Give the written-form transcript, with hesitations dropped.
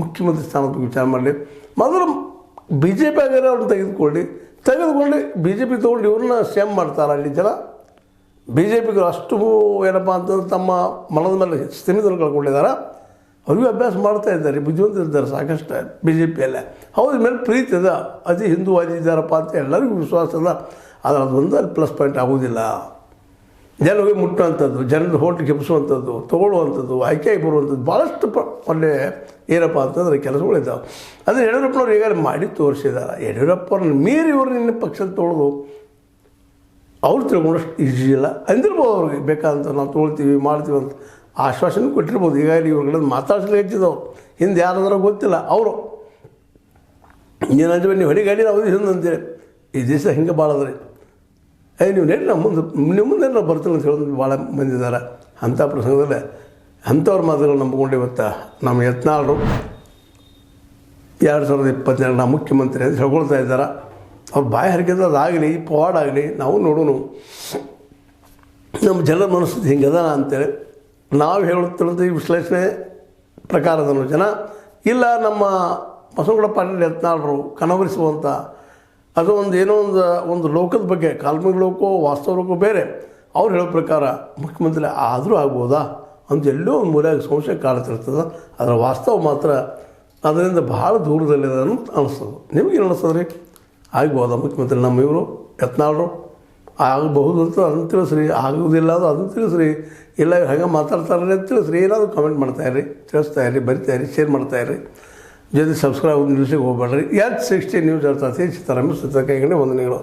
ಮುಖ್ಯಮಂತ್ರಿ ಸ್ಥಾನದ ಬಗ್ಗೆ ವಿಚಾರ ಮಾಡಲಿ. ಮೊದಲು ಬಿ ಜೆ ಪಿ ಆಗಿರೋ ಅವ್ರನ್ನ ತೆಗೆದುಕೊಂಡು ಬಿ ಜೆ ಪಿ ತೊಗೊಂಡು ಇವ್ರನ್ನ ಸೇಮ್ ಮಾಡ್ತಾರೆ. ಅಲ್ಲಿ ಜನ ಬಿ ಜೆ ಪಿಗೆ ಅಷ್ಟು ಏನಪ್ಪ ಅಂತಂದ್ರೆ ತಮ್ಮ ಮನದ ಮೇಲೆ ಸ್ಥಿಮಿತವನ್ನು ಕಳ್ಕೊಂಡಿದ್ದಾರೆ. ಅವ್ರಿಗೂ ಅಭ್ಯಾಸ ಮಾಡ್ತಾ ಇದ್ದಾರೆ, ಬುದ್ಧಿವಂತ ಇದ್ದಾರೆ ಸಾಕಷ್ಟು ಬಿ ಜೆ ಪಿಯಲ್ಲೇ. ಹೌದು, ಮೇಲೆ ಪ್ರೀತಿ ಅದ, ಅತಿ ಹಿಂದೂವಾದಿ ಇದ್ದಾರಪ್ಪ ಅಂತ ಎಲ್ಲರಿಗೂ ವಿಶ್ವಾಸ ಅದ. ಆದರೆ ಅದೊಂದು ಅಲ್ಲಿ ಪ್ಲಸ್ ಪಾಯಿಂಟ್ ಆಗೋದಿಲ್ಲ. ಜನರಿಗೆ ಮುಟ್ಟುವಂಥದ್ದು, ಜನರ ಹೋಟ್ ಕೆಪ್ಪಿಸುವಂಥದ್ದು, ತೊಗೊಳ್ಳುವಂಥದ್ದು, ಆಯ್ಕೆಯಾಗಿ ಬರುವಂಥದ್ದು ಭಾಳಷ್ಟು ಒಳ್ಳೆ ಏನಪ್ಪ ಅಂತಂದ್ರೆ ಕೆಲಸಗಳಿದ್ದಾವೆ. ಅದು ಯಡಿಯೂರಪ್ಪನವ್ರು ಈಗಾಗಲೇ ಮಾಡಿ ತೋರಿಸಿದ್ದಾರೆ. ಯಡಿಯೂರಪ್ಪವ್ರನ್ನ ಮೀರಿ ಇವರು ನಿನ್ನ ಪಕ್ಷದ ತೊಳೆದು ಅವ್ರು ತಿಳ್ಕೊಂಡಷ್ಟು ಈಜಿ ಇಲ್ಲ ಅಂದಿರ್ಬೋದು. ಅವ್ರಿಗೆ ಬೇಕಾದಂತ ನಾವು ತೊಗೊಳ್ತೀವಿ ಮಾಡ್ತೀವಿ ಅಂತ ಆಶ್ವಾಸನೆ ಕೊಟ್ಟಿರ್ಬೋದು. ಈಗಾಗಲೇ ಇವ್ರುಗಳನ್ನು ಮಾತಾಡ್ಸಲಿಕ್ಕೆ ಹೆಚ್ಚಿದವ್ರು, ಹಿಂದೆ ಯಾರಾದ್ರೂ ಗೊತ್ತಿಲ್ಲ. ಅವರು ನೀನು ನೀವು ಹೊಡಿಗಾಡಿ ನಾವು ಹಿಂದೆ ಅಂತೇಳಿ ಈ ದೇಶ ಹಿಂಗೆ ಭಾಳ ಅದ್ರಿ. ನೀವು ನೆಡಿ ನಾವು ಮುಂದೆ ನಾವು ಬರ್ತೀನಿ ಅಂತ ಹೇಳೋದು ಭಾಳ ಬಂದಿದ್ದಾರೆ. ಅಂಥ ಪ್ರಸಂಗದಲ್ಲೇ ಅಂಥವ್ರ ಮಾತುಗಳು ನಂಬಿಕೊಂಡು ಇವತ್ತು ನಮ್ಮ ಯತ್ನಾಳರು 2022 ಮುಖ್ಯಮಂತ್ರಿ ಅಂತ ಹೇಳ್ಕೊಳ್ತಾ ಇದ್ದಾರೆ. ಅವ್ರ ಬಾಯಿ ಹರಿಕೆದ ಅದಾಗಲಿ ಪವಾಡ್ ಆಗಲಿ ನಾವು ನೋಡೋಣ. ನಮ್ಮ ಜನರ ಮನಸ್ಥಿತಿ ಹಿಂಗದ ಅಂತೇಳಿ ನಾವು ಹೇಳುತ್ತಿರೋದು ಈ ವಿಶ್ಲೇಷಣೆ ಪ್ರಕಾರದನ್ನು ಜನ ಇಲ್ಲ. ನಮ್ಮ ಬಸವನಗೌಡ ಪಾಟೀಲ್ ಯತ್ನಾಳರು ಕನವರಿಸುವಂಥ ಅದು ಏನೋ ಒಂದು ಲೋಕದ ಬಗ್ಗೆ, ಕಾಲ್ಪನಿಕ ಲೋಕೋ ವಾಸ್ತವ ಲೋಕೋ ಬೇರೆ. ಅವ್ರು ಹೇಳೋ ಪ್ರಕಾರ ಮುಖ್ಯಮಂತ್ರಿ ಆದರೂ ಆಗ್ಬೋದಾ ಅಂತ ಎಲ್ಲೋ ಒಂದು ಮೂಲೆಯಾಗಿ ಸಂಶಯ ಕಾಡ್ತಿರ್ತದೆ. ಅದರ ವಾಸ್ತವ ಮಾತ್ರ ಅದರಿಂದ ಭಾಳ ದೂರದಲ್ಲಿದೆ ಅಂತ ಅನಿಸ್ತದೆ. ನಿಮಗೇನು ಅನಿಸ್ತದೆ ರೀ? ಆಗ್ಬೋದಾ ಮುಖ್ಯಮಂತ್ರಿ ನಮ್ಮ ಇವರು ಯತ್ನಾಳರು? ಆಗಬಹುದು ಅಂತ ಅದನ್ನು ತಿಳಿಸ್ರಿ. ಆಗೋದಿಲ್ಲ ಅದು ಅದನ್ನು ತಿಳಿಸ್ರಿ. ಇಲ್ಲ ಹಾಗೆ ಮಾತಾಡ್ತಾರೆ ಅಂತ ತಿಳಿಸ್ರಿ. ಏನಾದರೂ ಕಮೆಂಟ್ ಮಾಡ್ತಾಯಿರಿ, ತಿಳಿಸ್ತಾಯಿರಿ, ಬರಿತಾಯಿರಿ, ಶೇರ್ ಮಾಡ್ತಾಯಿರಿ. ಜೊತೆ ಸಬ್ಸ್ಕ್ರೈಬ್ ನಿಲ್ಲಿಸಿಗೆ ಹೋಗ್ಬೇಡ್ರಿ. H60 ನ್ಯೂಸ್ ಅರ್ಥ ಸಿತಾರಾಮ ಸುತ್ತ ಕೈಗಂಡೆ ವಂದನೆಗಳು.